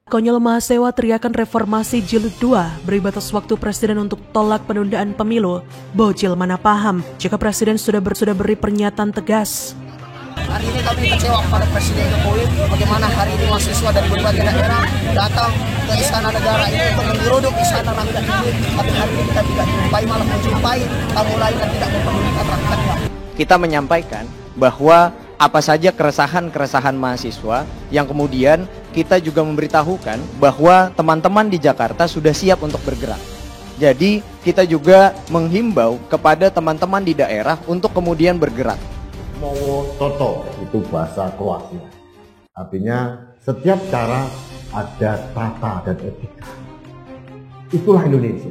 Konyol mahasiswa teriakan reformasi jilid 2 beri batas waktu presiden untuk tolak penundaan pemilu. Bocil mana paham jika presiden sudah beri pernyataan tegas. Hari ini kami kecewa kepada Presiden Jokowi bagaimana hari ini mahasiswa dari berbagai daerah datang ke Istana Negara ini untuk menggeruduk Istana Rakyat ini. Tapi hari ini kita tidak jumpai, malah menjumpai tamu lain yang tidak mempedulikan rakyatnya. Kita menyampaikan bahwa apa saja keresahan-keresahan mahasiswa yang kemudian kita juga memberitahukan bahwa teman-teman di Jakarta sudah siap untuk bergerak. Jadi kita juga menghimbau kepada teman-teman di daerah untuk kemudian bergerak. Mowo toto itu bahasa Kroasia. Artinya setiap cara ada tata dan etika. Itulah Indonesia.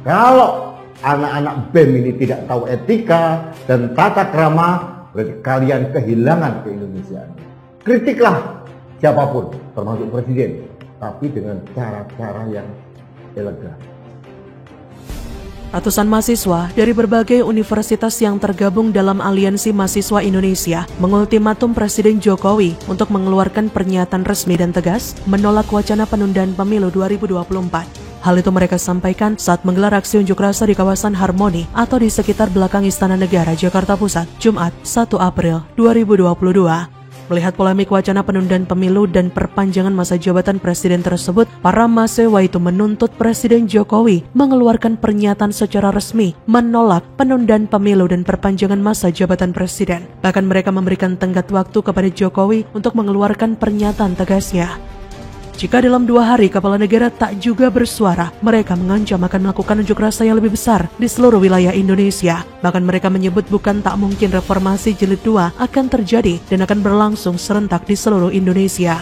Kalau anak-anak BEM ini tidak tahu etika dan tata krama, berarti kalian kehilangan keindonesiaan. Kritiklah siapapun, termasuk presiden, tapi dengan cara-cara yang elegan. Ratusan mahasiswa dari berbagai universitas yang tergabung dalam Aliansi Mahasiswa Indonesia mengultimatum Presiden Jokowi untuk mengeluarkan pernyataan resmi dan tegas menolak wacana penundaan pemilu 2024. Hal itu mereka sampaikan saat menggelar aksi unjuk rasa di kawasan Harmoni atau di sekitar belakang Istana Negara, Jakarta Pusat, Jumat 1 April 2022. Melihat polemik wacana penundaan pemilu dan perpanjangan masa jabatan presiden tersebut, para mahasiswa itu menuntut Presiden Jokowi mengeluarkan pernyataan secara resmi menolak penundaan pemilu dan perpanjangan masa jabatan presiden. Bahkan mereka memberikan tenggat waktu kepada Jokowi untuk mengeluarkan pernyataan tegasnya. Jika dalam 2 hari kepala negara tak juga bersuara, mereka mengancam akan melakukan unjuk rasa yang lebih besar di seluruh wilayah Indonesia. Bahkan mereka menyebut bukan tak mungkin reformasi jilid 2 akan terjadi dan akan berlangsung serentak di seluruh Indonesia.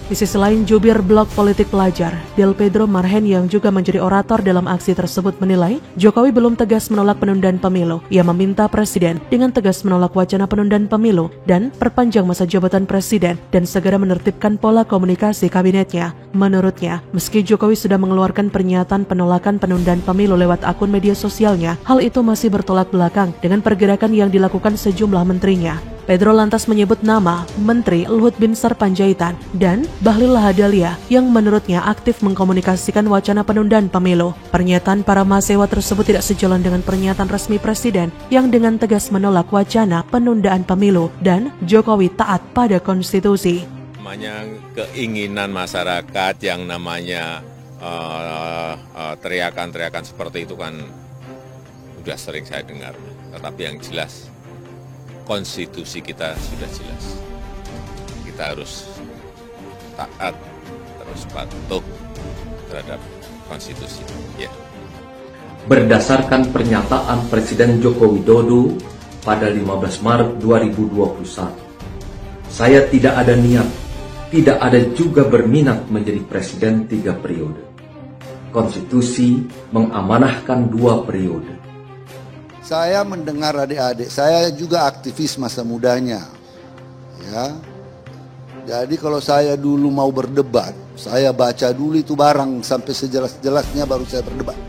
Di sisi lain, jubir Blok Politik Pelajar, Del Pedro Marhen yang juga menjadi orator dalam aksi tersebut menilai Jokowi belum tegas menolak penundaan pemilu. Ia meminta presiden dengan tegas menolak wacana penundaan pemilu dan perpanjang masa jabatan presiden dan segera menertibkan pola komunikasi kabinetnya. Menurutnya, meski Jokowi sudah mengeluarkan pernyataan penolakan penundaan pemilu lewat akun media sosialnya, hal itu masih bertolak belakang dengan pergerakan yang dilakukan sejumlah menterinya. Pedro lantas menyebut nama Menteri Luhut Binsar Panjaitan dan Bahlil Lahadalia yang menurutnya aktif mengkomunikasikan wacana penundaan pemilu. Pernyataan para mahasiswa tersebut tidak sejalan dengan pernyataan resmi Presiden yang dengan tegas menolak wacana penundaan pemilu dan Jokowi taat pada konstitusi. Namanya keinginan masyarakat yang namanya teriakan-teriakan seperti itu kan sudah sering saya dengar. Tetapi yang jelas konstitusi kita sudah jelas. Kita harus taat, terus patuh terhadap konstitusi. Ya. Berdasarkan pernyataan Presiden Joko Widodo pada 15 Maret 2021, saya tidak ada niat, tidak ada juga berminat menjadi presiden 3 periode. Konstitusi mengamanahkan 2 periode. Saya mendengar adik-adik, saya juga aktivis masa mudanya. Ya. Jadi kalau saya dulu mau berdebat, saya baca dulu itu barang sampai sejelas-jelasnya baru saya berdebat.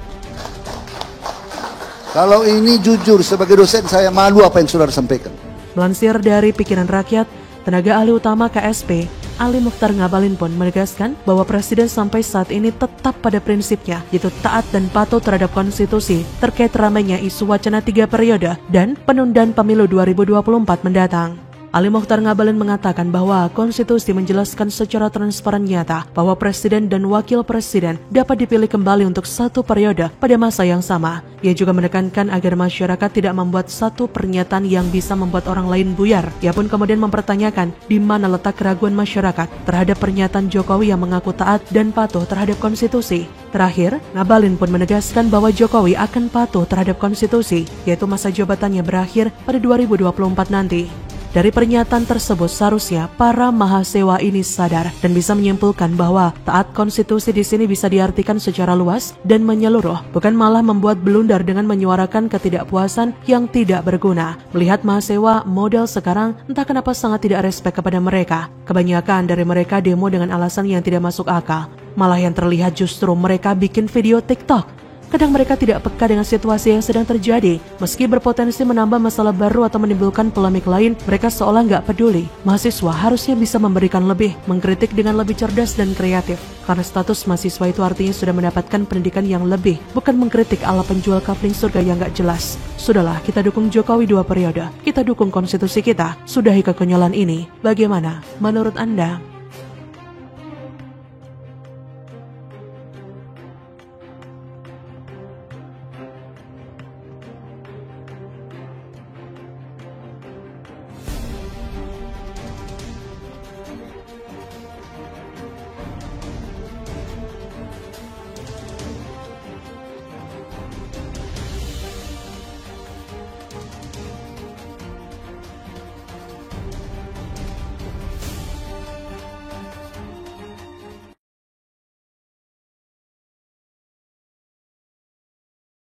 Kalau ini jujur sebagai dosen saya malu apa yang saudara sampaikan. Melansir dari Pikiran Rakyat, tenaga ahli utama KSP, Ali Mukhtar Ngabalin pun menegaskan bahwa Presiden sampai saat ini tetap pada prinsipnya, yaitu taat dan patuh terhadap konstitusi terkait ramainya isu wacana 3 periode dan penundaan pemilu 2024 mendatang. Ali Mukhtar Ngabalin mengatakan bahwa konstitusi menjelaskan secara transparan nyata bahwa presiden dan wakil presiden dapat dipilih kembali untuk 1 periode pada masa yang sama. Ia juga menekankan agar masyarakat tidak membuat satu pernyataan yang bisa membuat orang lain buyar. Ia pun kemudian mempertanyakan di mana letak keraguan masyarakat terhadap pernyataan Jokowi yang mengaku taat dan patuh terhadap konstitusi. Terakhir, Ngabalin pun menegaskan bahwa Jokowi akan patuh terhadap konstitusi, yaitu masa jabatannya berakhir pada 2024 nanti. Dari pernyataan tersebut seharusnya para mahasiswa ini sadar dan bisa menyimpulkan bahwa taat konstitusi di sini bisa diartikan secara luas dan menyeluruh, bukan malah membuat blunder dengan menyuarakan ketidakpuasan yang tidak berguna. Melihat mahasiswa model sekarang, entah kenapa sangat tidak respek kepada mereka. Kebanyakan dari mereka demo dengan alasan yang tidak masuk akal. Malah yang terlihat justru mereka bikin video TikTok. Kadang mereka tidak peka dengan situasi yang sedang terjadi. Meski berpotensi menambah masalah baru atau menimbulkan polemik lain, mereka seolah nggak peduli. Mahasiswa harusnya bisa memberikan lebih, mengkritik dengan lebih cerdas dan kreatif. Karena status mahasiswa itu artinya sudah mendapatkan pendidikan yang lebih, bukan mengkritik ala penjual kapling surga yang nggak jelas. Sudahlah, kita dukung Jokowi 2 periode. Kita dukung konstitusi kita. Sudahi kekonyolan ini. Bagaimana menurut Anda?